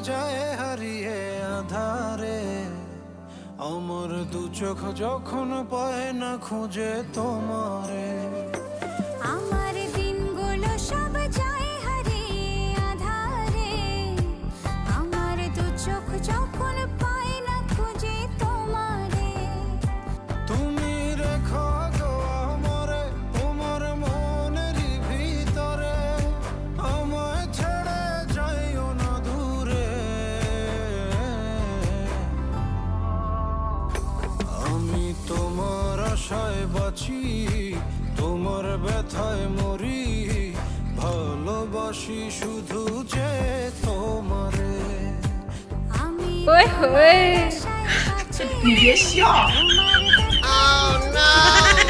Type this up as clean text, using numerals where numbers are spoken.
যায় হারিয়ে আধারে, আমার দু চোখ যখন পায় না খুঁজে তোমারে। আমার দিনগুলো সব যায় হারিয়ে আধারে, আমার দু চোখ যখন পায় না খুঁজে তোমারে। তুমি রেখো গো আমারে তোমার মনেরই ভিতরে, আমায় ছেড়ে যাইও না দূরে। আমি তোমার আশায় বাঁচি, তোমার ব্যথায় মরি, ভালোবাসি শুধু যে তোমারে। আমি ওই তোমার ওই আশায় বাঁচি, 你别笑。 তোমার ব্যথায়